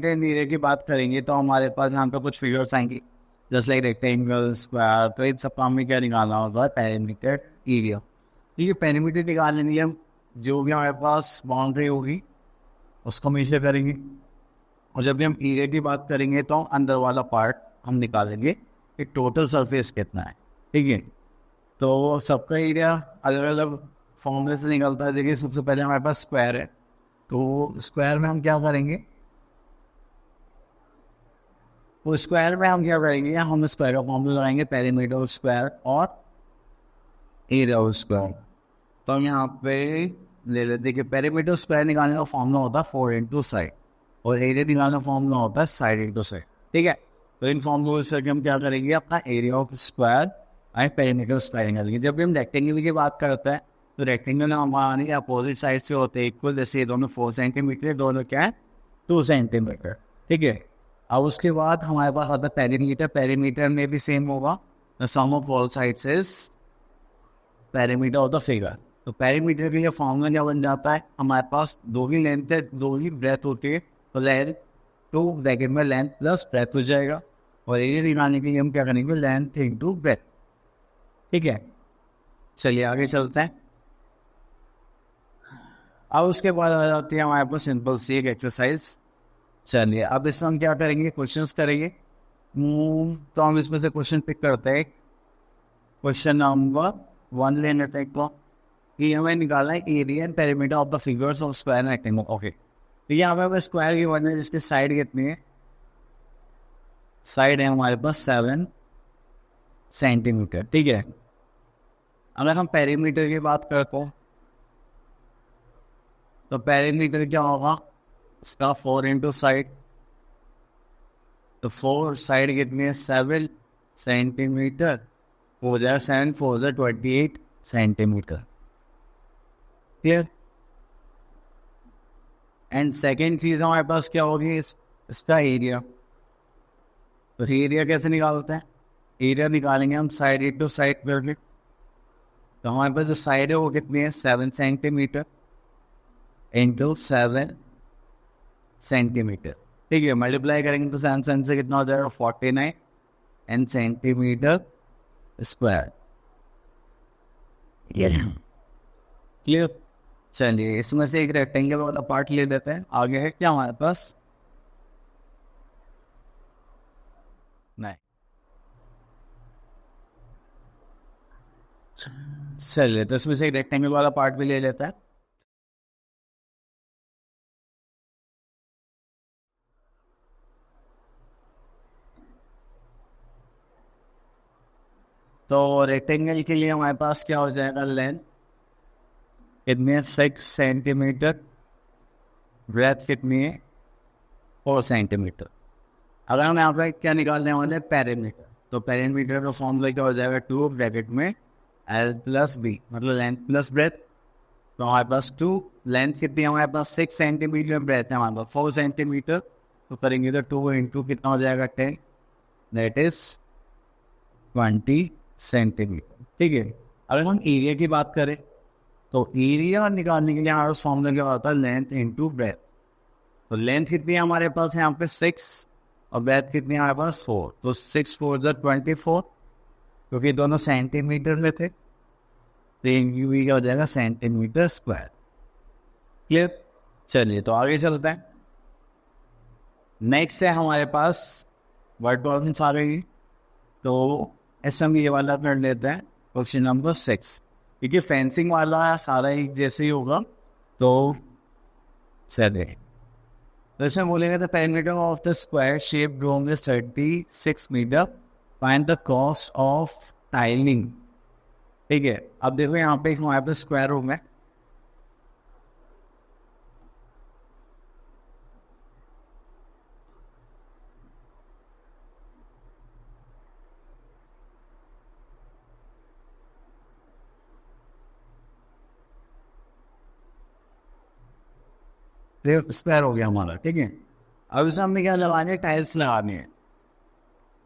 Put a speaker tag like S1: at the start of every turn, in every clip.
S1: Delimited area की बात करेंगे तो हमारे पास यहाँ पे कुछ फिगर्स आएंगी, जस्ट लाइक रेक्टेंगल, स्क्वायर। तो इन सब का हमें क्या निकालना होता है? Perimeter area. ठीक है, पेरीमीटर निकालने के लिए हम जो भी हमारे पास बाउंड्री होगी उसको मेजर करेंगे, और जब भी हम एरिया की बात करेंगे तो अंदर वाला पार्ट हम निकालेंगे कि टोटल सरफेस कितना है। ठीक है, तो सबका एरिया अलग अलग फॉर्मूले से निकलता है। देखिए, सबसे पहले हमारे पास स्क्वायर है, तो स्क्वायर में हम क्या करेंगे? तो स्क्वायर में हम क्या करेंगे? हम स्क्वायर का फॉर्मूला लगाएंगे, पेरीमीटर ऑफ स्क्वायर और एरिया ऑफ स्क्वायर। तो हम यहाँ पे ले लेते, देखिए पेरीमीटर स्क्वायर निकालने का फॉर्मूला होता है 4 × साइड, और एरिया निकालने का फॉर्मूला होता है साइड × साइड। ठीक है, तो इन फॉर्मूला से हम क्या करेंगे? अपना area of square and perimeter square निकालेंगे। जब भी हम रेक्टेंगल की बात करते हैं तो रेक्टेंगल हमारे अपोजिट साइड से होते हैं इक्वल, जैसे ये दोनों 4 सेंटीमीटर, दोनों क्या है 2 सेंटीमीटर। ठीक है, अब उसके बाद हमारे पास आता है पेरीमीटर। पेरीमीटर में भी सेम होगा, the sum of all sides is perimeter of the figure. तो पेरीमीटर के लिए फॉर्मूला क्या बन जाता है? हमारे पास दो ही लेंथ है, दो ही ब्रेथ होती है, तो लेंथ 2 ब्रैकेट में लेंथ प्लस ब्रेथ हो जाएगा, और एरिया निकालने के लिए हम क्या करेंगे? Length into breadth. ठीक है, चलिए आगे चलते हैं। अब उसके बाद आ जाती है हमारे पास सिंपल सी एक एक्सरसाइज। चलिए अब इसमें हम क्या करेंगे? क्वेश्चंस करेंगे। तो हम इसमें से क्वेश्चन पिक करते हैं। क्वेश्चन नंबर 1 ले लेते हैं कि हमें निकालना है area and perimeter of the figures of square and rectangle. Okay, तो यहाँ पे हमें स्क्वायर की वन है जिसकी साइड कितनी है? साइड है हमारे पास 7 सेंटीमीटर। ठीक है, अगर हम पेरीमीटर की बात करते हैं तो पेरीमीटर क्या होगा? इसका 4 × साइड, तो 4 साइड कितनी है? 7 centimetre, 4 7 4 28 centimetre. Clear? And second चीज हमारे पास क्या होगी? इसका एरिया। तो एरिया कैसे निकालते हैं? एरिया निकालेंगे हम साइड टू साइड करके। तो हमारे पास जो साइड है वो कितनी है? 7 सेंटीमीटर इंटू 7 सेंटीमीटर। ठीक है, मल्टीप्लाई करेंगे तो 7 से कितना हो जाएगा? 49 एन सेंटीमीटर स्क्वायर। क्लियर? चलिए इसमें से एक रेक्टेंगल वाला पार्ट ले लेते हैं। आगे है क्या हमारे पास? नहीं, चलिए तो इसमें से एक रेक्टेंगल वाला पार्ट भी ले लेता है। तो रेक्टेंगल के लिए हमारे पास क्या हो जाएगा? लेंथ कितनी है? 6 सेंटीमीटर, ब्रेथ कितनी है? 4 सेंटीमीटर। अगर हम यहाँ पे क्या निकालने वाले हैं? पेरीमीटर। तो पेरीमीटर का फॉर्मूला क्या हो जाएगा? 2 ब्रैकेट में L + B, मतलब लेंथ प्लस ब्रेथ। तो हमारे पास 2, लेंथ कितनी है हमारे पास? 6 सेंटीमीटर, ब्रेथ है हमारे पास 4 सेंटीमीटर। तो करेंगे तो 2 इंटू कितना हो जाएगा? 10, दैट इज 20 सेंटीमीटर। ठीक है, अगर हम एरिया की बात करें तो एरिया निकालने के लिए हमारा फॉर्मूला क्या होता है? Length into breadth. तो लेंथ कितनी है हमारे पास यहाँ पे? 6, और ब्रेथ कितनी है हमारे पास? 4। तो 6 4 24, क्योंकि दोनों सेंटीमीटर में थे, तो ये क्या हो जाएगा? Centimetre square. क्लियर? चलिए तो आगे चलते हैं। नेक्स्ट है हमारे पास वर्ड प्रॉब्लम्स आ रही, तो इसमें हम ये वाला कर लेते हैं, क्वेश्चन नंबर 6। क्योंकि फेंसिंग वाला सारा एक जैसे ही होगा, तो चलिए तो इसमें बोलेंगे the perimeter of the square shape room is 36 metre, find the cost of tiling. ठीक है, अब देखो यहाँ पे हमारे पास स्क्वायर रूम है, स्क्वायर हो गया हमारा। ठीक है, अब इसमें हमने क्या लगाने हैं? टाइल्स लगाने हैं।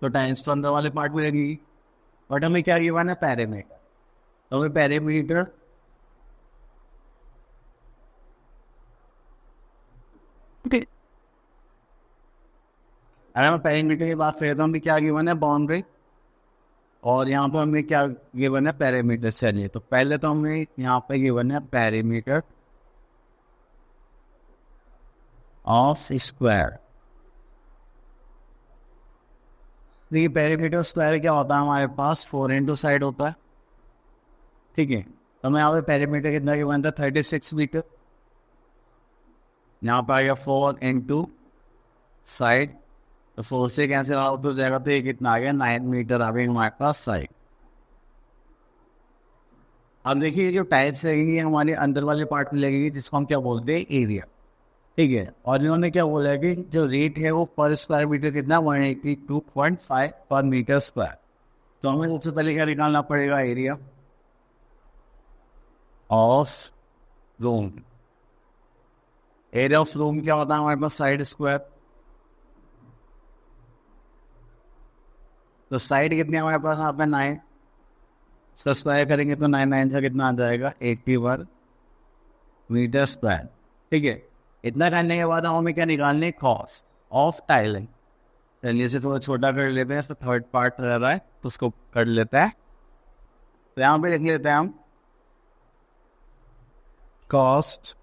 S1: तो टाइल्स तो अंदर वाले पार्ट में लगेगी, बट हमें क्या गिवन है? पेरीमीटर। तो हमें पेरीमीटर अगर मैं पेरीमीटर की बात करता हूँ, क्या गिवन है, बाउंड्री, और यहाँ पर हमें क्या गिवन है, पेरीमीटर। चलिए तो पहले तो हमें यहाँ पे गिवन है पेरीमीटर ऑफ स्क्वायर। देखिए पेरीमीटर स्क्वायर क्या होता है, हमारे पास 4 साइड होता है, ठीक है। तो हमें यहाँ पे पेरीमीटर कितना गिवन था, 36 मीटर। यहाँ पर आ गया 4 साइड, तो 4 से कैंसिल आउट हो जाएगा, तो ये कितना आ गया, 9 मीटर आ गई हमारे पास साइड। अब देखिए ये जो टाइल्स लगेंगी हमारे अंदर वाले पार्ट में लगेगी, जिसको हम क्या बोलते हैं, एरिया, ठीक है। और इन्होंने क्या बोला है कि जो रेट है वो पर स्क्वायर मीटर कितना, 182.5 पर मीटर स्क्वायर। तो हमें सबसे पहले क्या निकालना पड़ेगा, area of room. Area of room क्या होता है हमारे पास, साइड स्क्वायर। तो साइड कितनी है हमारे पास यहाँ पे, 9, इसका स्क्वायर करेंगे तो 9 से कितना आ जाएगा, 81 मीटर स्क्वायर, ठीक है। इतना करने के बाद हमें क्या निकालने, कॉस्ट ऑफ टाइलिंग। चलिए इसे थोड़ा छोटा कर लेते हैं, इसका थर्ड पार्ट रह रहा है तो उसको कर लेते हैं। तो यहाँ पे लिख लेते हैं हम cost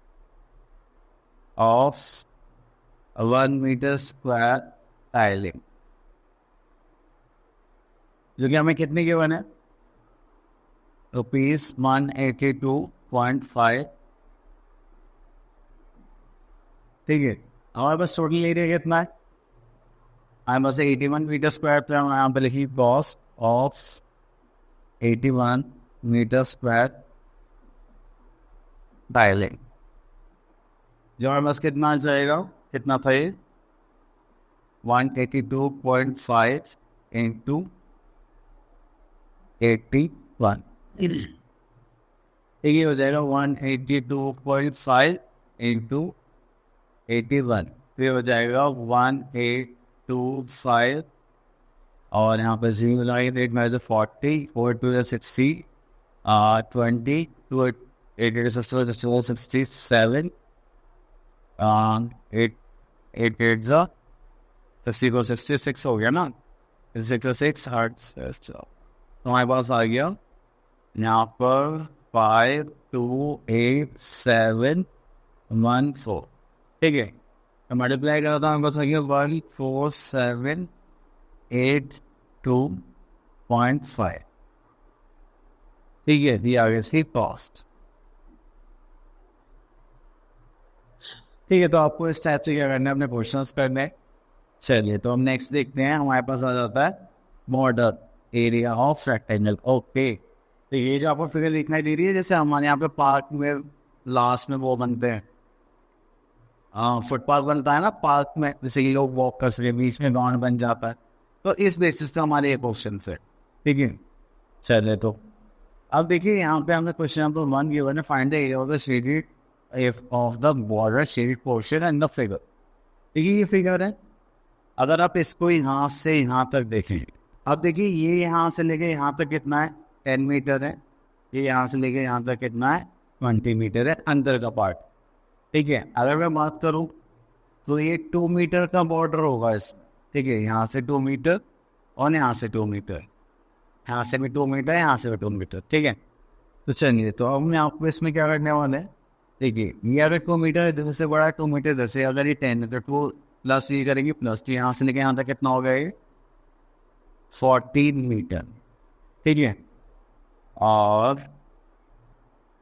S1: of 1 metre square tiling, जो कि हमें कितने गिवन है, ₹182.5, ठीक है। हमारे पास टोटल एरिया कितना है, हमारे पास 81 मीटर स्क्वायर। तो हम यहाँ पे लिखिए cost of 81 metre square tiling, जो हमारे पास कितना आ जाएगा, कितना था ये, 182.5 इंटू 81, ठीक है, हो जाएगा 182.5 इंटू 81, फिर हो जाएगा 1825, और यहाँ पर जीरो लगाएंगे तो 8 में 40, 4 2 60, 20, 2 8 67, 8 8 8 64 66 हो गया ना, 66 हर्ट्ज। तो हमारे पास आ गया यहाँ पर 528,714, ठीक है। तो मल्टीप्लाई करा था हमारे पास आ गया 14782.5, ठीक है। ये आ गया इसकी कॉस्ट, ठीक है। तो आपको इस टाइप से क्या करना है, अपने क्वेश्चंस करने हैं। चलिए तो हम नेक्स्ट देखते हैं, हमारे पास आ जाता है border area of rectangle, okay. तो ये जो आपको फिगर दिखाई दे रही है, जैसे हमारे यहाँ पे पार्क में लास्ट में वो बनते हैं, फुटपाथ बनता है ना पार्क में, जैसे कि लोग वॉक कर सके, बीच में ग्राउंड बन जाता है। तो इस बेसिस पे हमारे ये क्वेश्चन है, ठीक है। चलिए तो अब देखिए यहाँ पे हमने क्वेश्चन नंबर 1 गिवन है, find the area of the shaded of the border shaded portion and the figure. देखिए ये फिगर है, अगर आप इसको यहाँ से यहाँ तक देखें, अब देखिए ये यहाँ से लेके यहाँ तक कितना है, 10 मीटर है। ये यहाँ से लेके यहाँ तक कितना है, 20 मीटर है, अंदर का पार्ट, ठीक है। अगर मैं बात करूँ तो ये 2 मीटर का बॉर्डर होगा इसमें, ठीक है। यहाँ से 2 मीटर और यहाँ से 2 मीटर, यहाँ से भी 2 मीटर, यहाँ से भी 2 मीटर, ठीक है। तो चलिए तो अब मैं आपको इसमें क्या करने वाले हैं, देखिए ये अगर 2 मीटर इधर से बड़ा है, 2 मीटर इधर से, अगर ये 10 है तो 2 प्लस ये करेंगे प्लस, तो यहाँ से लेके यहाँ तक कितना हो गया, ये 14 मीटर, ठीक है। और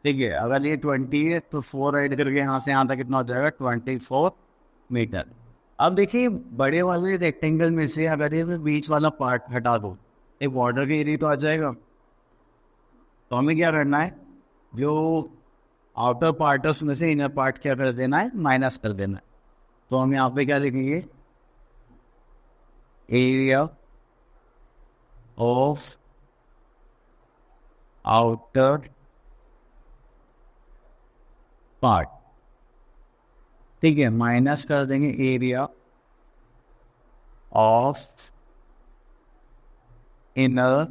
S1: ठीक है, अगर ये 20 है तो 4 ऐड करके यहाँ से यहाँ तक कितना हो जाएगा, 24 मीटर। अब देखिए बड़े वाले रेक्टेंगल में से अगर ये बीच वाला पार्ट हटा दो, एक बॉर्डर का एरिया तो आ जाएगा। तो हमें क्या करना है, जो आउटर पार्ट है उसमें से इनर पार्ट क्या कर देना है, माइनस कर देना है। तो हम यहाँ पे क्या लिखेंगे, एरिया ऑफ आउटर पार्ट, ठीक है, माइनस कर देंगे एरिया ऑफ इनर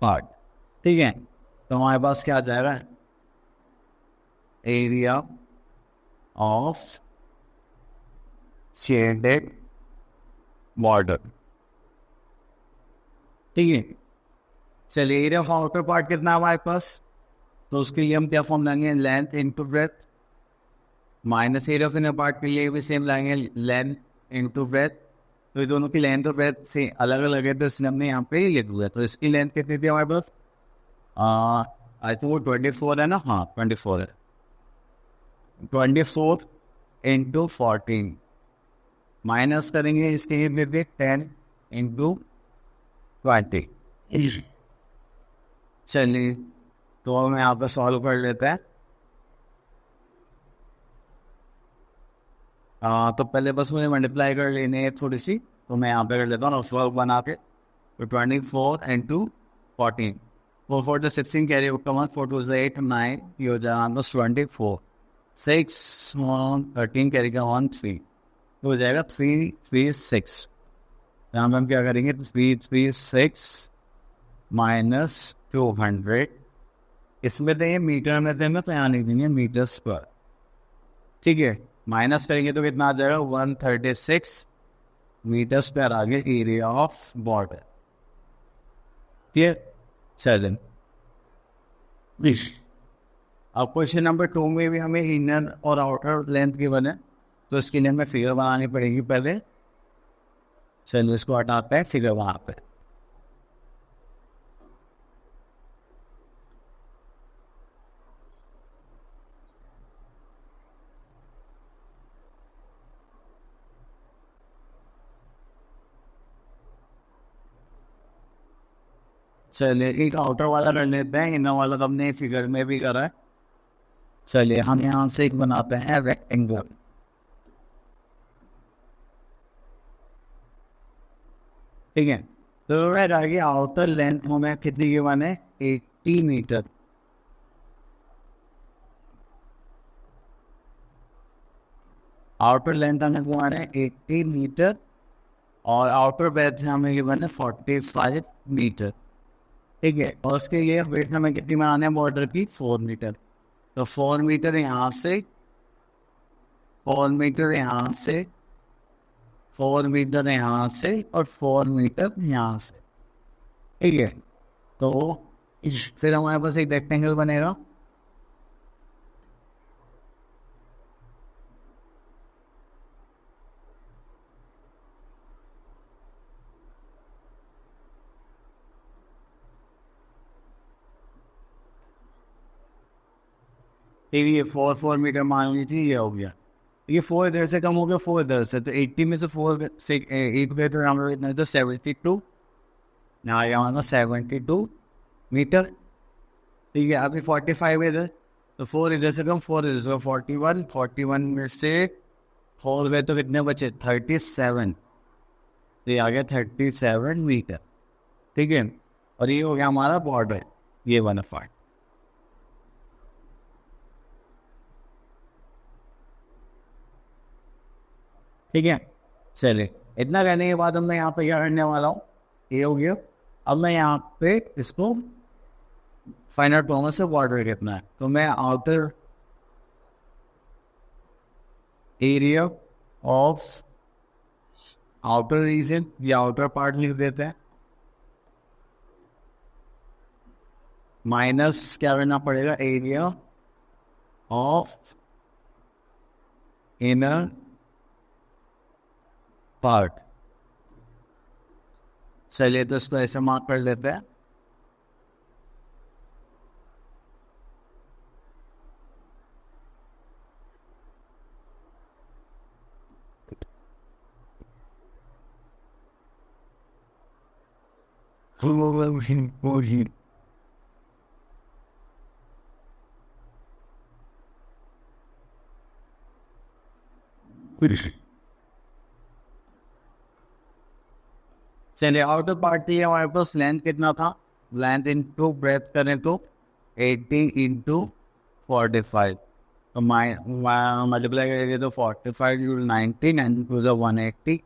S1: पार्ट, ठीक है। तो हमारे पास क्या आ जाएगा, एरिया ऑफ शेडेड बॉर्डर। ठीक है, चलिए एरिया ऑफ आउटर पार्ट कितना है हमारे पास, तो उसके लिए हम क्या फॉर्म लाएंगे, length into breadth, minus area of inner part के लिए भी सेम लाएंगे, लेंथ इनटू ब्रेथ। तो ये दोनों की लेंथ और ब्रेथ से अलग अलग है, तो इसलिए हमने यहाँ पे लिख दिया। तो इसकी लेंथ कितनी थी हमारे पास, आई थिंक वो 24 है ना, हाँ 24 है। 24 इंटू 14 माइनस करेंगे इसके लिए 10 इंटू 20। चलिए तो हम यहाँ पे सॉल्व कर लेते हैं। तो पहले बस मुझे मल्टीप्लाई कर लेने है थोड़ी सी, तो मैं यहाँ पे कर लेता हूँ सॉल्व बना के। तो 24 इंटू 14, 4 4 16 कैरी आउट 4 2 8 9, ये हो जाएगा 24, 6 13 कैरी का 1 3, तो हो जाएगा 3 3 6। यहाँ पे हम क्या करेंगे, 3 3 6 माइनस 200, इसमें देंगे मीटर में देंगे तो यहाँ लिख देंगे मीटर स्क्वायर। ठीक है, माइनस करेंगे तो कितना आ जाएगा, 136 मीटर स्क्वायर आगे एरिया ऑफ बॉर्डर। ठीक है, चलें अब क्वेश्चन नंबर 2 में भी हमें इनर और आउटर लेंथ की बने, तो इसके लिए हमें फिगर बनानी पड़ेगी पहले। चलिए इसको हटाते हैं, फिगर वहाँ पे। चलिए एक आउटर वाला कर लेते हैं, इनर वाला तो हमने फिगर में भी करा है। चलिए हम यहाँ से एक बनाते हैं रेक्टेंगल। ठीक है, तो आगे आउटर लेंथ हमें कितनी की बने, 80 मीटर। आउटर लेंथ हमें गिवन है 80 मीटर और आउटर ब्रेथ हमें गिवन है 45 मीटर। ठीक है, और उसके लिए वेट हमें कितनी बनाना है बॉर्डर की, 4 मीटर। तो 4 मीटर यहाँ से, 4 मीटर यहाँ से, 4 मीटर यहाँ से और 4 मीटर यहाँ से। ठीक है, तो फिर हमारे पास एक रेक्टेंगल बनेगा। ठीक है, 4 मीटर मान लीजिए, ये हो गया। ये 4 इधर से कम हो गया, 4 इधर से, तो 80 में से 4 से 8 गए तो यहाँ इतना तो 72, यहाँ 72 मीटर। ठीक है, अभी 45 इधर, तो 4 इधर से कम, 4 इधर से 41, 41 में से 4 गए तो कितने बचे, 37, तो ये आ गया 37 मीटर। ठीक है, और ये हो गया हमारा बॉर्डर, ये वाला पार्ट। ठीक है, चलिए इतना कहने के बाद मैं यहाँ पे क्या करने वाला हूँ, ये हो गया। अब मैं यहाँ पे इसको फाइनल टर्म से बॉर्डर कितना है, तो मैं outer area of outer region या आउटर पार्ट लिख देते हैं, माइनस क्या करना पड़ेगा, एरिया ऑफ इनर पार्ट। चलिए तो इसको ऐसे मार्क कर लेते हैं। चलिए आउटर पार्ट थी हमारे पास, लेंथ कितना था, लेंथ इनटू ब्रेथ करें तो 80 इंटू 45, तो मल्टीप्लाई करेंगे तो 45 90 92 180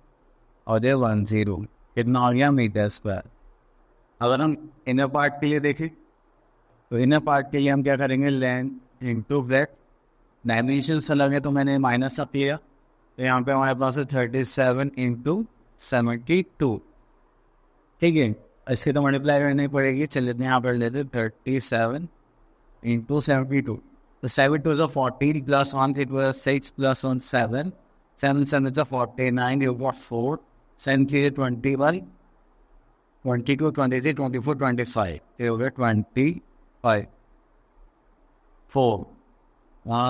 S1: और ये 10, कितना हो गया मीटर स्क्वायर। अगर हम इनर पार्ट के लिए देखें तो इनर पार्ट के लिए हम क्या करेंगे, लेंथ इंटू ब्रेथ, डायमेंशन अलग है तो मैंने माइनस अप किया, तो यहाँ पे हमारे पास है 37 इंटू 72। ठीक है, इसकी तो मल्टीप्लाई करनी पड़ेगी। चलिए यहाँ पर लेते 37 इंटू 72। तो 72 is a 14 plus 1, it was 6 plus 1 7, 7 7 is a 49, you got 4, 7 3 is 21, 22 23 24 25, you get 25, 4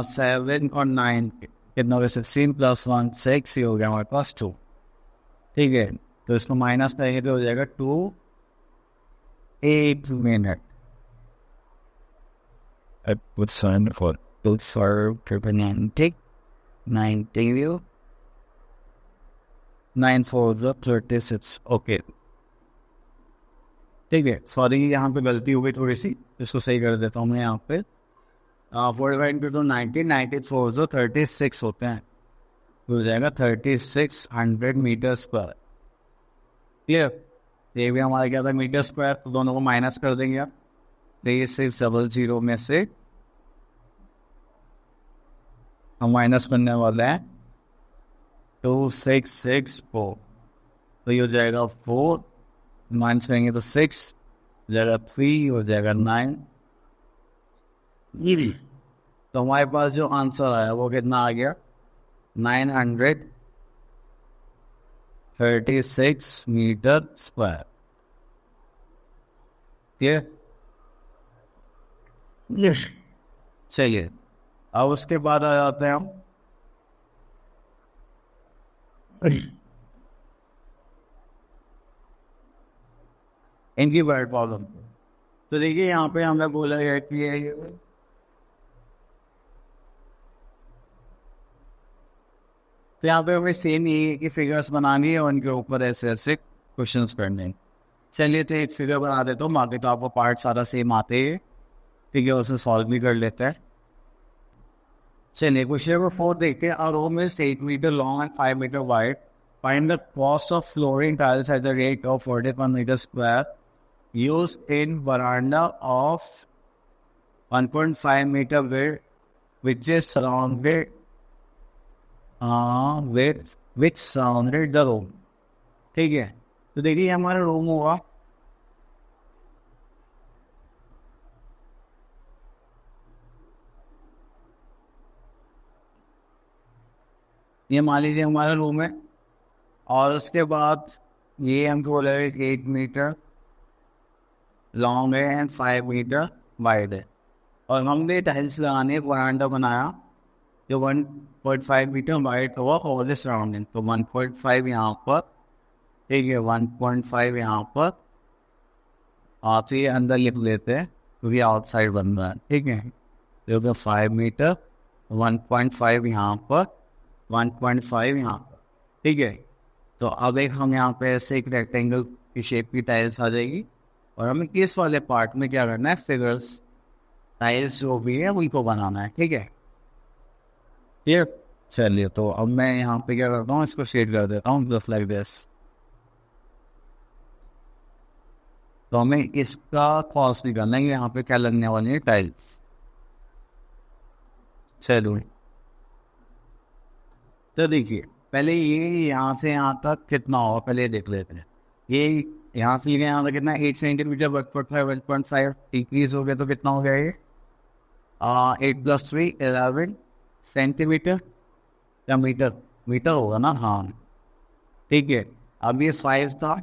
S1: 7 और 9 कितना हो गया 16 प्लस 1 6, ये हो गया हमारे पास 2। ठीक है, तो इसको माइनस करेंगे तो हो जाएगा 2 8 minute. I put sign for 90 9 4 36। Okay, ठीक है, सॉरी यहाँ पे गलती हो गई थोड़ी सी, इसको सही कर देता हूँ मैं यहाँ पे। 45 इंटू 90 94 36 होते हैं, तो हो जाएगा 3600 मीटर स्क्वायर। क्लियर, ये भी हमारा क्या था मीटर स्क्वायर, तो दोनों को माइनस कर देंगे आप। 3600 में से हम माइनस करने वाले हैं 2664, तो ये हो जाएगा 4, माइनस करेंगे तो 6 हो जाएगा, 3 हो जाएगा 9। तो हमारे पास जो आंसर आया वो कितना आ गया 936 मीटर स्क्वायर। चलिए, अब उसके बाद आ जाते हैं हम इनकी वर्ड प्रॉब्लम। तो देखिए यहाँ पे हमें बोला गया कि तो यहाँ पे हमें सेम यही है कि फिगर्स बनानी है और उनके ऊपर ऐसे ऐसे क्वेश्चंस करने हैं। चलिए, तो एक फिगर बना देता हूँ, बाकी तो आपको पार्ट सारा सेम आते हैं। ठीक है, उसे सॉल्व भी कर लेते हैं। चलिए, क्वेश्चन नंबर 4 देखते हैं। A room is 8 metre long and 5 metre wide. Find the cost of flooring tiles at the rate of 41 metre square use in veranda of 1.5 metre width which is surrounded which surrounded the room। ठीक है, तो देखिए हमारा room होगा, ये मान लीजिए हमारा रूम है, और उसके बाद ये हमको बोला है 8 मीटर लॉन्ग है एंड 5 मीटर वाइड है, और हमने टाइल्स लगाने एक वरांडा बनाया जो 1.5 मीटर वाइड हुआ और सराउंडिंग। तो 1.5 यहाँ पर, ठीक है, 1.5 यहाँ पर, आप ये अंदर लिख लेते हैं क्योंकि आउटसाइड बन रहा है। ठीक है, तो 5 मीटर 1.5 यहाँ पर, 1.5 यहाँ पर। ठीक है, तो अब एक हम यहाँ पे ऐसे एक रेक्टेंगल की शेप की टाइल्स आ जाएगी, और हमें इस वाले पार्ट में क्या करना है, फिगर्स टाइल्स जो भी है उनको बनाना है। ठीक है, क्लियर। चलिए, तो अब मैं यहाँ पे क्या करता हूँ, इसको शेड कर देता हूँ जस्ट लाइक दिस। तो हमें इसका कॉस्ट निकालना है, यहाँ पे क्या लगने वाली है, टाइल्स। चलो, तो देखिए पहले ये यहाँ से यहाँ तक कितना होगा पहले देख लेते हैं। ये यहाँ से यहाँ तक कितना 8 सेंटीमीटर 1.5 इंक्रीज हो गया, तो कितना हो गया ये 8 + 3 11 सेंटीमीटर या मीटर, मीटर होगा ना, हाँ। ठीक है, अब ये 5 था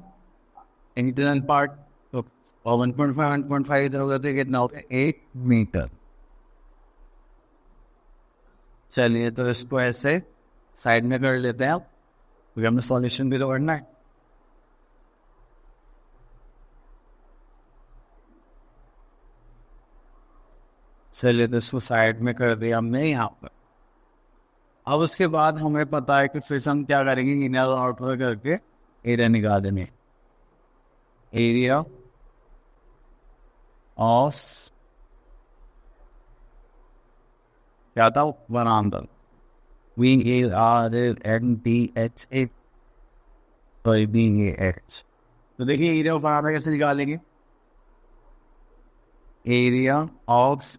S1: इंटरनल पार्ट, तो 1.5 इधर हो गया, तो कितना हो गया 8 मीटर। चलिए, तो इसको ऐसे साइड में कर लेते हैं आप, क्योंकि हमें सॉल्यूशन भी तो करना है। चलिए, तो इसको साइड में कर दिया हमने यहाँ पर। अब उसके बाद हमें पता है कि फिर से हम क्या करेंगे, इनर और आउटर करके एरिया निकाल देंगे। एरिया ऑफ क्या था, वरांडा, VARNDHA, सॉरी BAH। तो देखिए एरिया ऑफ वरांडा कैसे निकालेंगे, area of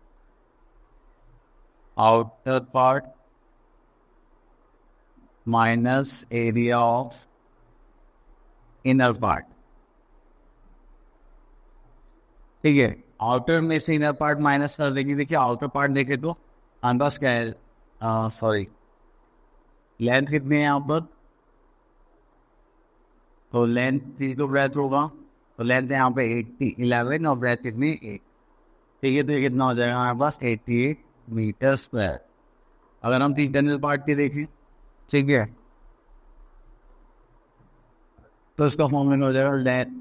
S1: outer part minus area of inner part, ठीक है। आउटर में से इनर पार्ट माइनस कर देंगे। देखिए आउटर पार्ट देखे तो हमारे पास क्या है, सॉरी लेंथ कितनी है यहाँ पर, तो लेंथ तो ब्रेथ होगा, तो लेंथ है यहाँ पे 11 और ब्रेथ कितनी 8, ठीक है। तो ये कितना हो जाएगा हमारे पास 88 मीटर स्क्वायर। अगर हम इंटरनल पार्ट की देखें, ठीक है, तो इसका फॉर्मूला हो जाएगा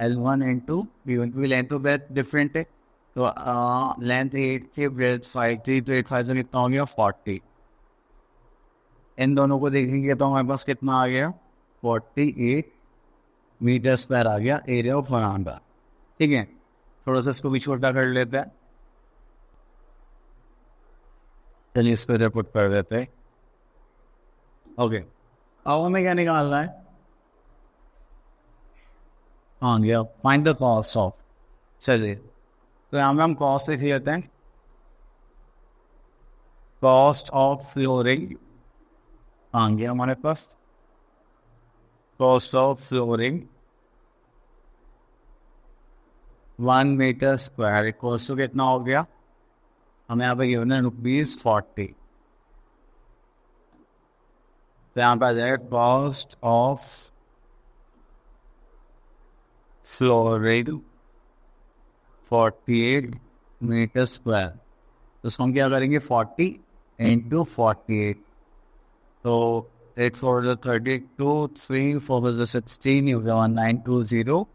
S1: L1 इंटू V1, क्योंकि लेंथ तो ब्रेथ डिफरेंट है। तो लेंथ 8 थी, ब्रेथ 5 थी, तो 8 5 से कितना हो गया 40। इन दोनों को देखेंगे तो हमारे पास कितना आ गया 48 मीटर स्क्वायर आ गया एरिया ऑफ वरांडा, ठीक है। थोड़ा सा इसको भी छोटा कर लेते हैं, चलिए इसको इधर पुट कर देते हैं। ओके, अब हमें क्या निकालना है, हाँ गया फाइंड द कॉस्ट ऑफ। चलिए तो यहाँ में हम कॉस्ट लिख लेते हैं, कॉस्ट ऑफ फ्लोरिंग आ गया हमारे पास, cost of flooring 1 metre square equals to कितना हो गया, हमें यहाँ पे गिवन है ₹40। तो यहाँ पे आ जाएगा cost of flooring 48 metre square. तो उसको हम क्या करेंगे 40 इंटू 48, तो 8 4 32, 3 4 16, 1920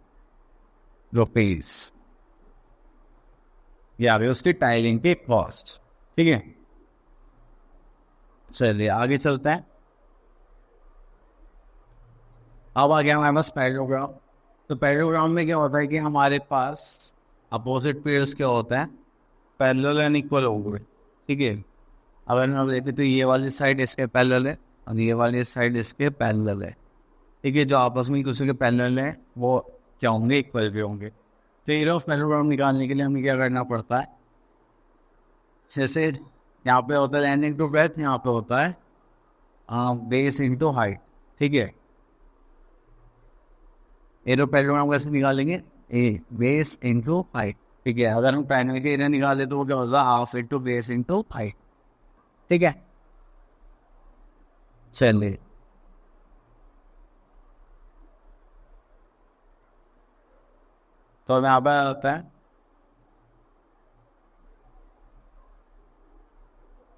S1: रुपीज। ये आ गई उसकी टाइलिंग की कॉस्ट, ठीक है। चलिए आगे चलते हैं। अब आ गया हमारे पास पैरेललोग्राम। तो पैरेललोग्राम में क्या होता है कि हमारे पास अपोजिट पेयर्स क्या होता है, पैरेलल एंड इक्वल हो गए, ठीक है। अगर हम देखें तो ये वाली साइड इसके पैरेलल है और ये वाली साइड इसके पैरेलल है, ठीक है। जो आपस में एक दूसरे के पैरेलल है वो क्या होंगे, इक्वल भी होंगे। तो एरिया ऑफ पैरेललोग्राम निकालने के लिए हमें क्या करना पड़ता है, जैसे यहाँ पे होता है लेंथ इंटू ब्रेथ, यहाँ पे होता है बेस इंटू हाइट, ठीक है। एरिया ऑफ पैरेललोग्राम कैसे निकालेंगे, बेस इंटू हाइट, ठीक है। अगर हम ट्रायंगल के एरिया निकाले तो वो क्या होता है half into base into height, ठीक है। चलिए तो यहाँ पे आता है,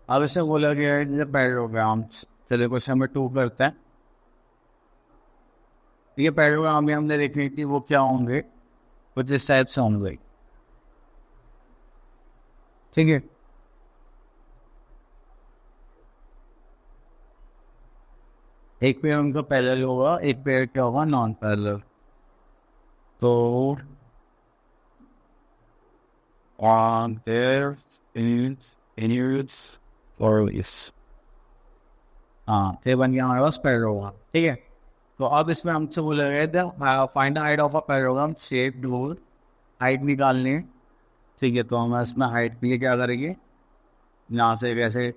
S1: अब इसे बोला गया है जैसे पैरेललोग्राम। चलिए क्वेश्चन नंबर 2 करते हैं। ये पैरेललोग्राम में हमने देखे कि वो क्या होंगे, कुछ इस टाइप से होंगे, ठीक है। एक पेयर उनका पैरेलल होगा, एक पेयर क्या होगा नॉन पैरेलल। तो there is हाँ तो बन गया हमारे पास पैरेललोग्राम, ठीक है। तो अब इसमें हमसे बोला गया था find the height of a parallelogram shape door, height निकालनी है, ठीक है। तो हम इसमें हाइट के लिए क्या करेंगे, यहाँ से कैसे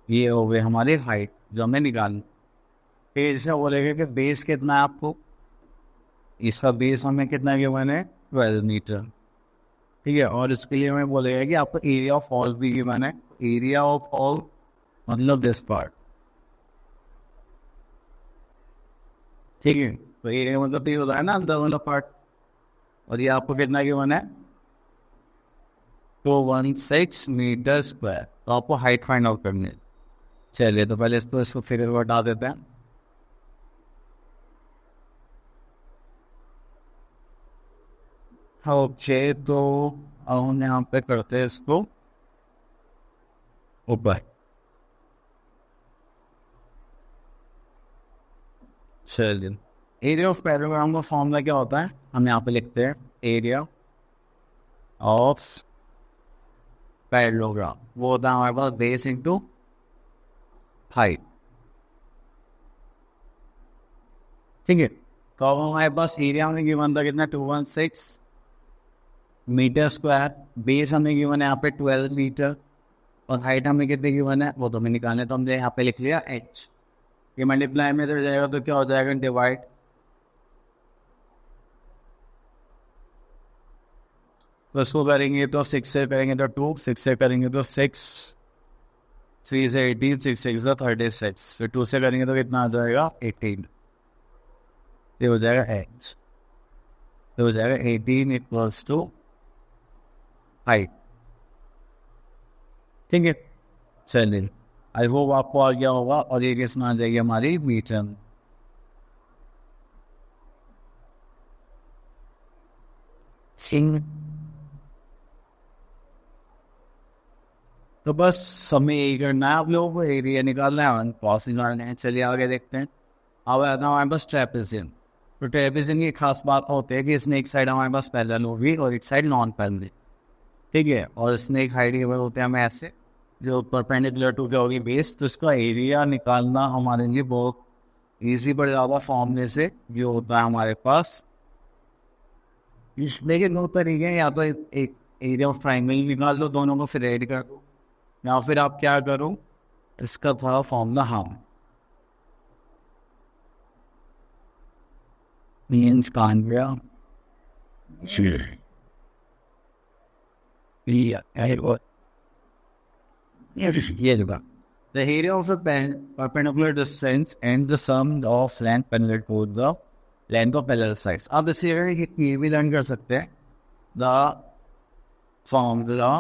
S1: ये हो गए हमारी हाइट जो हमें निकालनी, ठीक है। जिसमें बोलेगा कि बेस कितना है आपको, इसका बेस हमें कितना गिवन है 12 मीटर, ठीक है। और इसके लिए हमें बोलेगा कि आपको एरिया ऑफ ऑल भी गिवन है, एरिया ऑफ ऑल मतलब दिस पार्ट, ठीक है। तो एरिया मतलब ये होता है ना अंदर वाला पार्ट, और ये आपको कितना गिवन है 216 मीटर स्क्वायर। तो आपको हाइट फाइंड आउट करनी है। चलिए तो पहले इसको फिगर को हटा देते हैं। ओके तो अब हम यहाँ पे करते हैं इसको ऊपर। चलिए एरिया ऑफ पैरेललोग्राम का फॉर्मूला क्या होता है, हम यहाँ पे लिखते हैं एरिया ऑफ पैरेललोग्राम, वो होता है हमारे पास बेस इंटू हाइट, ठीक है। तो अब हमारे पास एरिया हमें गिवन था कितना 216 मीटर स्क्वायर, बेस हमें गिवन है यहाँ पे 12 मीटर, और हाइट हमें कितने गिवन है वो तो हमें निकालने, तो हमने यहाँ पे लिख लिया h। ये मल्टीप्लाई में इधर जाएगा तो क्या हो जाएगा डिवाइड, तो इसको करेंगे तो 6 से करेंगे तो 2, 6 से करेंगे तो 6, 3 से 18, 6 6 36, तो 2 से करेंगे तो कितना आ जाएगा 18, ये हो जाएगा h, तो हो जाएगा 18 इक्वल्स टू हाइट। ठीक है, चलिए आई होप आपको आ गया होगा, और ये किसमें आ जाएगी हमारी मीटर में। तो बस हमें यही करना है, आप लोगों को एरिया निकालना है, कॉस निकालना है। चलिए आगे देखते हैं। अब आता है हमारे पास ट्रेपेजियम। तो ट्रेपेजियम की खास बात होती है कि इसमें एक साइड हमारे पास पैरेलल होगी और एक साइड नॉन पैरेलल। ठीक है, और इसमें एक हाइट गिवन होते हैं हमें ऐसे, जो परपेंडिकुलर टू क्या होगी बेस। तो इसका एरिया निकालना हमारे लिए बहुत ईजी पड़ जाता फॉर्मूले से, जो होता है हमारे पास। लेकिन दो तरीके हैं, या तो एक एरिया ऑफ ट्राइंगल निकाल दो, दोनों को फिर ऐड कर दो, या फिर आप क्या करो, इसका थोड़ा फॉर्मूला हम मीन्स कान गया ये जगह the area of the perpendicular distance and the sum of length parallel to the length of parallel sides। अब इसी जगह ये भी लर्न कर सकते हैं, the formula।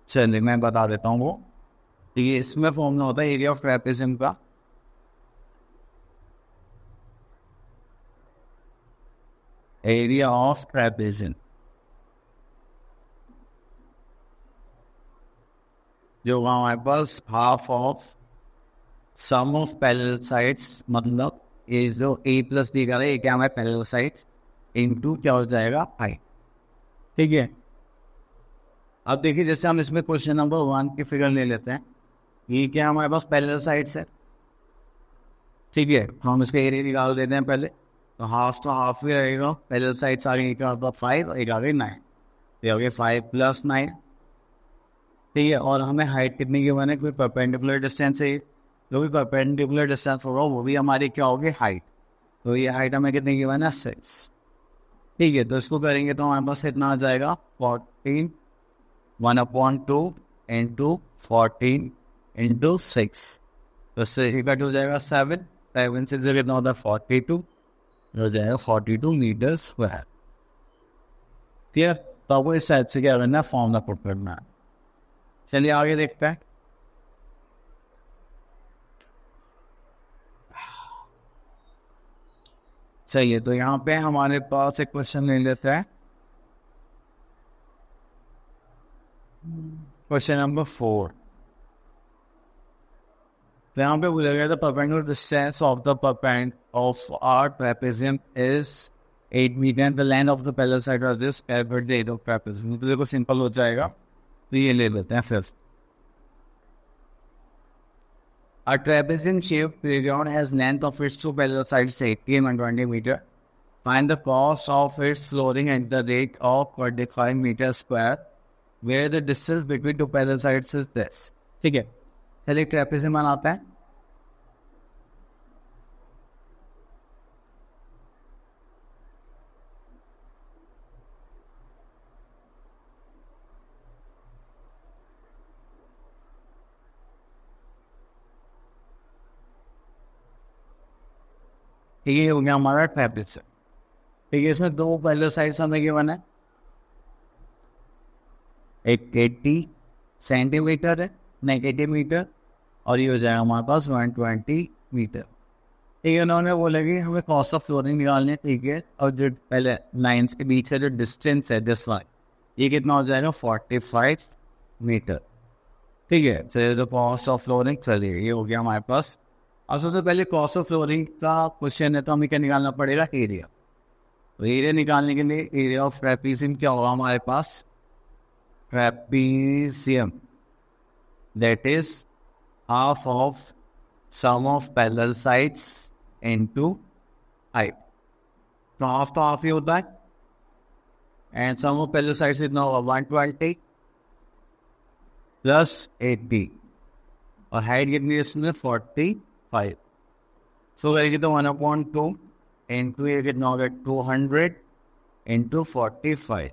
S1: चलिए मैं बता देता हूँ वो। देखिए इसमें फॉर्मूला होता है एरिया ऑफ ट्रेपेजियम का, एरिया ऑफ ट्रेपेजियम जो हमारे पास half of sum of parallel sides, मतलब ये जो a प्लस बी का है, क्या हमारे पैरेलल साइड्स इनटू क्या हो जाएगा हाइट। ठीक है, अब देखिए जैसे हम इसमें क्वेश्चन नंबर 1 की फिगर ले लेते हैं। ये क्या हमारे पास पैरेलल साइड्स है। ठीक है, हम इसका एरिया निकाल देते हैं पहले। तो हाफ तो हाफ ही रहेगा, पैरेलल साइड्स आ गई 5 और एक आ गई 9, ये हो गया 5 + 9। ठीक है, और हमें हाइट कितनी गिवन है, कोई परपेंडिकुलर डिस्टेंस है, जो भी परपेंडिकुलर डिस्टेंस होगा वो भी हमारी क्या होगी हाइट। तो ये हाइट हमें कितनी गिवन है 6। ठीक है, तो इसको करेंगे तो हमारे पास कितना आ जाएगा 14 1/2 इंटू 14 इंटू 6, तो इससे इक्वल हो जाएगा 7 से जो कितना होता है 42, हो जाएगा 42 मीटर स्क्वायर। ठीक है, तो आपको इस साइड से क्या करना है, फॉर्मूला पुट करना है। चलिए आगे देखते हैं। चलिए तो यहाँ पे हमारे पास एक क्वेश्चन ले लेते हैं, क्वेश्चन नंबर 4। तो यहाँ पे बोला गया था perpendicular distance of the perpend of our trapezium is 8 metre and the length of the parallel side of this calculate the area of trapezium. तो देखो सिंपल हो जाएगा, तो ये ले लेते हैं फिर। A trapezium shaped playground has length of its two parallel sides 80 and 120 meter. Find the cost of its flooring at the rate of 45 meter square, where the distance between two parallel sides is this। ठीक है, चलिए trapezium बनाते हैं। ठीक है, ये हो गया हमारा ट्रेपेजियम। ठीक है, इसमें दो पैरेलल साइड्स हमें गिवन है, एक 80 सेंटीमीटर है, नहीं 80 मीटर, और ये हो जाएगा हमारे पास 120 मीटर। ठीक है, उन्होंने बोला कि हमें कॉस्ट ऑफ फ्लोरिंग निकालनी है। ठीक है, और जो पहले लाइन्स के बीच का जो डिस्टेंस है दिस वन, ये कितना हो जाएगा 45 मीटर। ठीक है, चलिए तो कॉस्ट ऑफ फ्लोरिंग, चलिए ये हो गया हमारे पास। अब सबसे पहले कॉस्ट ऑफ फ्लोरिंग का क्वेश्चन है, तो हमें क्या निकालना पड़ेगा, एरिया। तो एरिया निकालने के लिए एरिया ऑफ ट्रेपेजियम क्या होगा हमारे पास, trapezium that is half of sum of parallel sides into height. तो हाफ ही होता है, and sum of parallel sides इतना होगा 120 + 80, और हाइट कितनी है इसमें 45। सो करेंगे तो 1/2 इंटू ये कितना होगा 200 इंटू 45,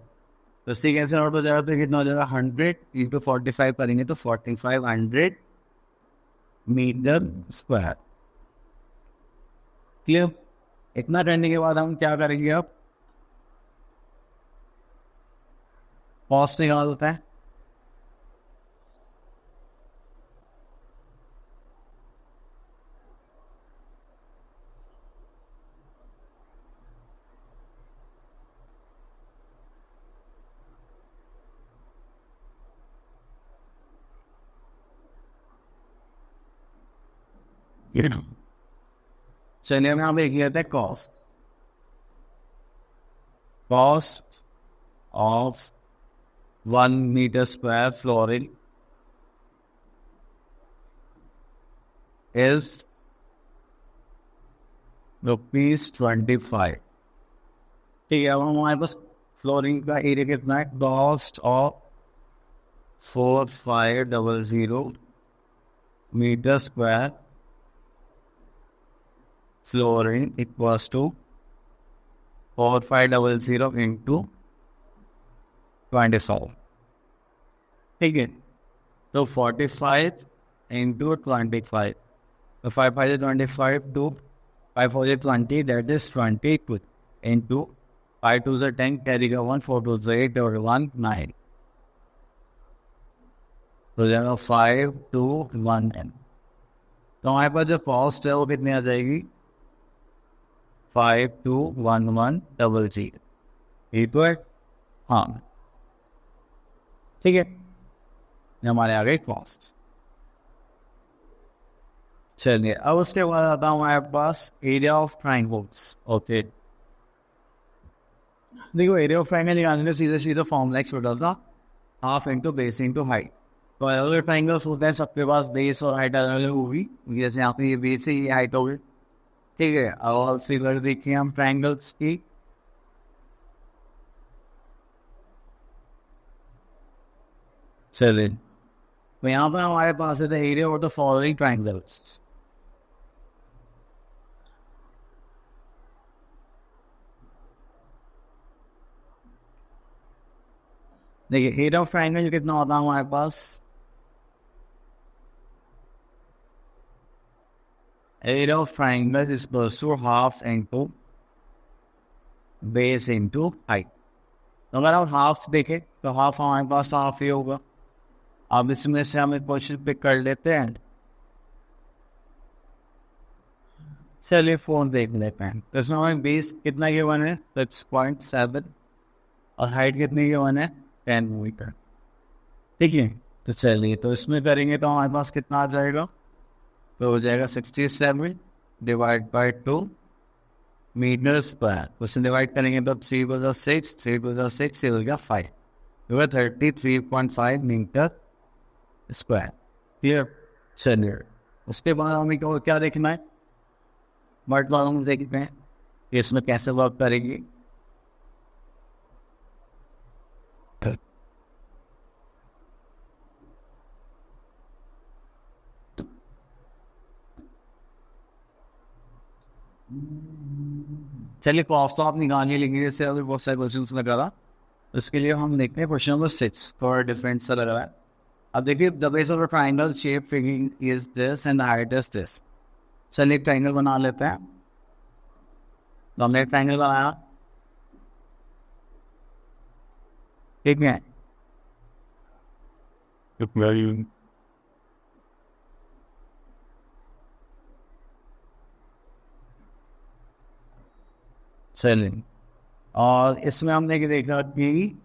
S1: तो सी कैंसिल आउट हो जाएगा, तो कितना हो जाएगा 100 इंटू 45 करेंगे तो 4500 मीटर स्क्वायर। क्लियर? इतना करने के बाद हम क्या करेंगे, अब कॉस्ट निकालते हैं। चलिए हम यहाँ पे लिख लेते हैं cost of 1 metre square flooring is ₹25। ठीक है, अब हमारे पास फ्लोरिंग का एरिया कितना है, cost of 4500 metre square flooring equals to 4500 into 25। ठीक है, तो 45 इंटू 25, तो 5,525 टू 5,420, दैट इज 22 इंटू 5 2 से 10, कैरी का 1, 4 2 से 8 और 1 9, तो जाएगा 5211। तो हमारे पास जो कॉस्ट है वो कितनी आ जाएगी, 521100। ये तो है, हाँ ठीक है, हमारे आ गई कॉस्ट। चलिए अब उसके बाद आता हूँ हमारे पास एरिया ऑफ ट्राइंगल्स। ओके, देखो एरिया ऑफ ट्राइंगल निकालने में सीधे सीधे फॉर्मूला एक छोटा सा, half into base into height. तो अलग अलग ट्राइंगल्स होते हैं, सबके पास बेस और हाइट अलग अलग होगी। जैसे यहाँ पे ये बेस है, ये हाइट होगी। ठीक है, और फिगर देखिए हम ट्राइंगल्स की। चलिए, तो यहाँ पर हमारे पास है the area of the following triangles. देखिए एरिया ऑफ ट्राइंगल कितना होता है हमारे पास, area of triangle is equals to half into base into height. तो अगर हम हाफ देखें तो हाफ हमारे पास हाफ ही होगा। अब इसमें से हम एक क्वेश्चन पिक कर लेते हैं। चलिए फोन देख लेते हैं। तो इसमें हमें बेस कितना गिवन है, 6.7, और हाइट कितनी गिवन है, 10 मीटर। ठीक है, तो चलिए तो इसमें करेंगे तो हमारे पास कितना आ जाएगा, तो हो जाएगा 67 डिवाइड बाई 2 मीटर स्क्वायर। उससे डिवाइड करेंगे तो 3 को 6, 3 को 6, ये हो गया 5, तो 33.5 मीटर स्क्वायर। क्लियर? चलिए उसके बाद हमें क्या देखना है, मल्ट प्रॉब्लम देखते हैं कि इसमें कैसे वर्क करेगी। चलिए कॉस्ट तो आप निकाल ही लेंगे, जैसे अभी बहुत सारे क्वेश्चन में करा। इसके लिए हम देखते हैं क्वेश्चन नंबर 6, थोड़ा डिफरेंट सा लग रहा है। अब देखिए, the base of a triangle shape फिगिंग is this and the height is this. चलिए एक ट्राइंगल बना लेते हैं। तो हमने एक ट्राइंगल बनाया, ठीक है। चलिए, और इसमें हमने देखा कि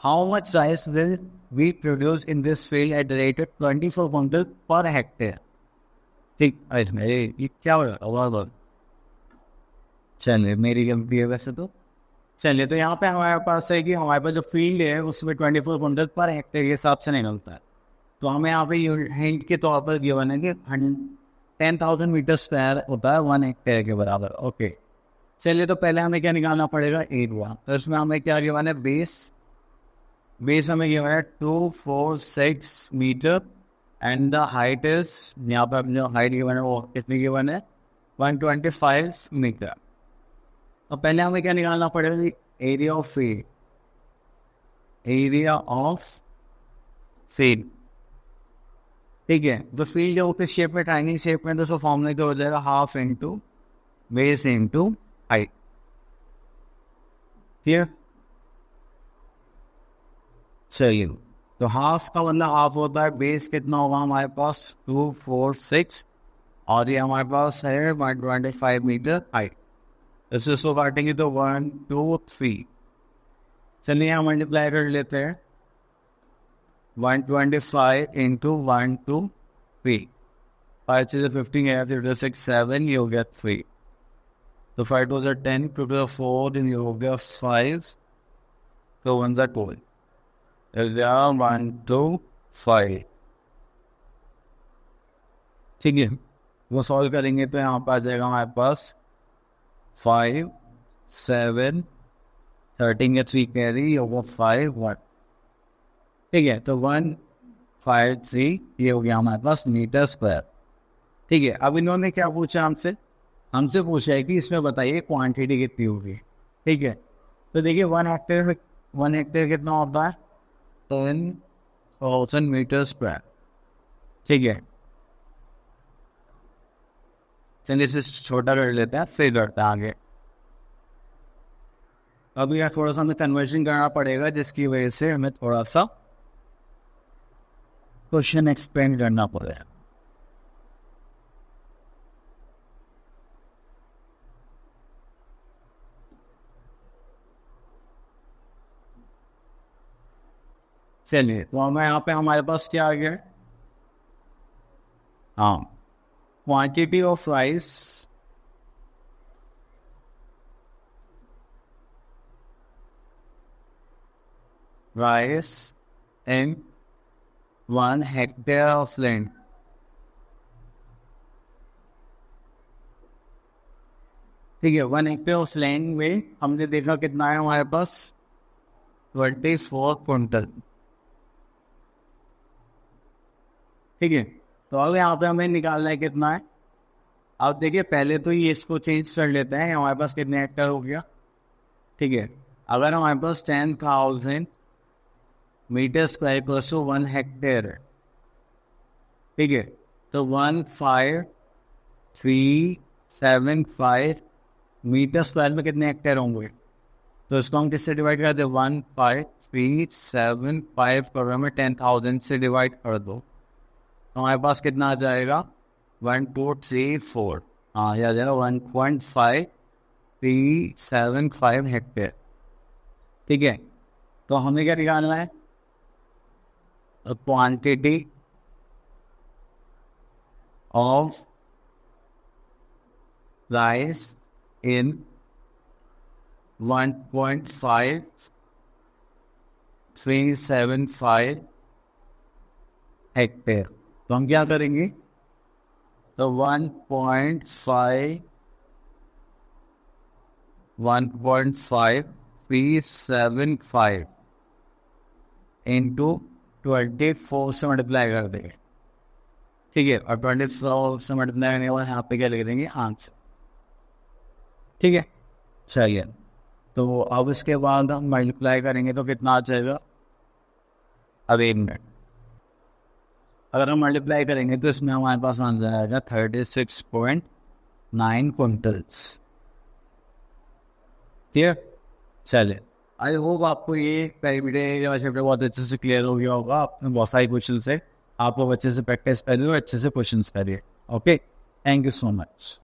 S1: how much rice will we produce in this field at the rate of 24 quintal per hectare. ठीक, ये क्या हो रहा है, चलिए मेरी गलती है वैसे तो। चलिए, तो यहाँ पे हमारे पास है कि हमारे पास जो फील्ड है उसमें 24 क्विंटल पर हेक्टेयर के हिसाब से निकलता है। तो हमें यहाँ पे हिंट के तौर पर गिवन है कि 10,000 मीटर स्क्वायर होता है 1 हेक्टेयर के बराबर। ओके, चलिए तो पहले हमें क्या निकालना पड़ेगा, एरिया। तो इसमें हमें क्या गिवन है, बेस हमें गिवन है 246 metre and the height is, यहाँ पर जो हाइट गिवन है वो कितनी गिवन है, 125 मीटर। तो पहले हमें क्या निकालना पड़ेगा, area of field, area of field, ठीक है। तो फील्ड जो किस शेप में, ट्रायंगल शेप में, तो उसका फॉर्मूला क्या हो जाएगा, half into base into height, ठीक है। चलिए, तो हाफ का मतलब हाफ होता है, बेस कितना होगा हमारे पास 2 4 6, और ये हमारे पास है 125 मीटर हाइट। इसको काटेंगे तो 1 2 3, चलिए यहाँ मल्टीप्लाई कर लेते हैं, 125 इंटू 1 2 3, 5 से 15 गया, 3 6 7, ये हो गया 3, तो 5 टू 10, 2 टू 4, ये हो गया 5, तो 1 2, 1 2 5, ठीक है। वो सॉल्व करेंगे तो यहाँ पर आ जाएगा हमारे पास 5 7 13 या 3 कैरी होगा 5 1, ठीक है। तो 1 5 3 ये हो गया हमारे पास मीटर स्क्वायर, ठीक है। अब इन्होंने क्या पूछा हमसे, हमसे पूछा है कि इसमें बताइए क्वांटिटी कितनी होगी, ठीक है। तो देखिए 1 हेक्टेयर कितना होता है, 10,000 मीटर स्क्वायर, ठीक है। चलिए इसे छोटा कर लेते हैं, फिर करते हैं आगे। अब यह थोड़ा सा हमें कन्वर्जन करना पड़ेगा, जिसकी वजह से हमें थोड़ा सा क्वेश्चन एक्सप्लेन करना पड़ेगा। चलिए, तो हमें यहाँ पे हमारे पास क्या आ गया, हाँ, quantity of rice in 1 hectare of land, ठीक है। 1 हेक्टेयर ऑफ लैंड में हमने देखा कितना है हमारे पास, 24 क्विंटल, ठीक है। तो अब यहाँ पे हमें निकालना है कितना है। अब देखिए पहले तो ये इसको चेंज कर लेते हैं, हमारे पास कितने हेक्टेयर हो गया, ठीक है। अगर हमारे पास 10,000 मीटर स्क्वायर प्लस 1 हेक्टेयर है, ठीक है, तो 15375 मीटर स्क्वायर में कितने हेक्टेयर होंगे, तो इसको हम किससे डिवाइड कर दे, 15375 कर हमें 10,000 से डिवाइड कर दो, तो हमारे पास कितना आ जाएगा, 1234, हाँ यह आ जाएगा 1.5375 हेक्टेयर, ठीक है। तो हमें क्या निकालना है, quantity of rice in 1.5375 hectare. तो हम क्या करेंगे, तो 1.5375 इंटू 24 से मल्टीप्लाई कर देंगे, ठीक है, और 24 से मल्टीप्लाई करने के बाद यहाँ पे क्या लिख देंगे, आंसर, ठीक है। चलिए, तो अब इसके बाद हम मल्टीप्लाई करेंगे तो कितना आ जाएगा, अब 1 मिनट, अगर हम मल्टीप्लाई करेंगे तो इसमें हमारे पास आ जाएगा 36.9 क्विंटल्स, ठीक है। चलिए, आई होप आपको ये पैरामीटर चैप्टर बहुत अच्छे से क्लियर हो गया होगा। आपने बहुत सारे क्वेश्चन है, आप लोग अच्छे से प्रैक्टिस करिए और अच्छे से क्वेश्चन करिए। Okay, thank you so much.